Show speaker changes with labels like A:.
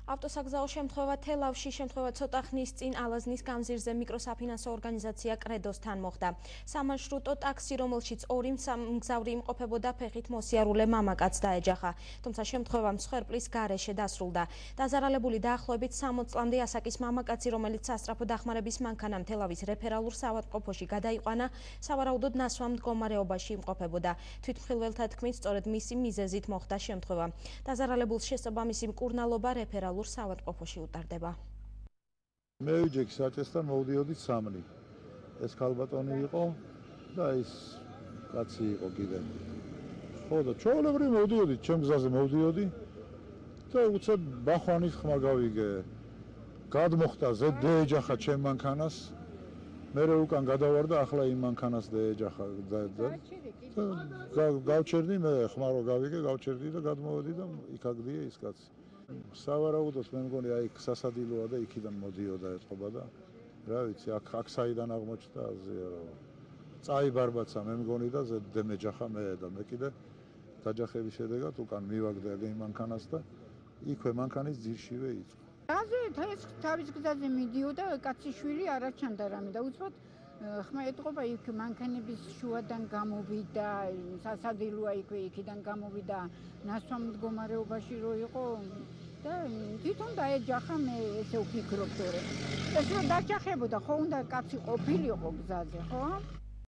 A: ავტოსაგზაო შემთხვევა თელავში შემთხვევა ცოტა ხნის წინ ალაზნის გამზირზე მიკროსაფინანსო ორგანიზაცია კრედოსთან მოხდა. სამარშრუტო ტაქსი, რომელშიც ორი მგზავრი იმყოფებოდა, ფეხით მოსიარულე მამაკაცს დაეჯახა. თუმცა შემთხვევა მსხვერპლის გარეშე დასრულდა. დაზარალებული დაახლოებით 60 წლამდე ასაკის მამაკაცი, რომელიც სასწრაფო დახმარების მანქანამ თელავის რეფერალურ საავადმყოფოში გადაიყვანა, სავარაუდოდ ნასვამ მდგომარეობაში იმყოფებოდა. თვითმხილველთა თქმით, სწორედ მისი მიზეზით მოხდა შემთხვევა. დაზარალებულს შესაბამისი მკურნალობა რეფერალურ საავადმყოფოში უტარდება.
B: მე ვიჯექი საჭესთან მოვდიოდი სამნი. ეს ქალბატონი იყო და ის კაცი იყო კიდე. ხო და ჩვეულებრივ მოვდიოდი, ჩემ გზაზე მოვდიოდი და უცებ ბახვანის ხმა გავიგე. გადმოხდა ზედ დაეჯახა ჩემ მანქანას. მე უკან გადავარდა, ახლა იმ მანქანას დაეჯახა და გავჩერდი, მე ხმა რო გავიგე, გავჩერდი და გადმოვედი და იქ აგდია ის კაცი. სავარაუდოდ მე მგონი აი სასადილოა და იქიდან მოდიოდა ეთყობა და რა ვიცი აქ საიდან აღმოჩნდა აზია რა წაიბარბაცა მე მგონი და დემეჯახა მე და მე კიდე დაჯახების შედეგად უკან მივაგდე აი მანქანას და იქვე მანქანის ძირშივე იწყო.
C: აზე ეს თავის გზაზე მიდიოდა კაცი შვილი არა ჩანდა რამე და უცბად ხმა ეთყობა იქ მანქანების შუადან გამოვიდა სასადილოა იქვე იქიდან გამოვიდა ნასვამ მდგომარეობაში რო იყო და თვითონ დაეჯახა მე ესე ვფიქრობ რომ ეს რომ დაჯახებოდა ხო უნდა კაცი ყოფილიყო გზაზე ხო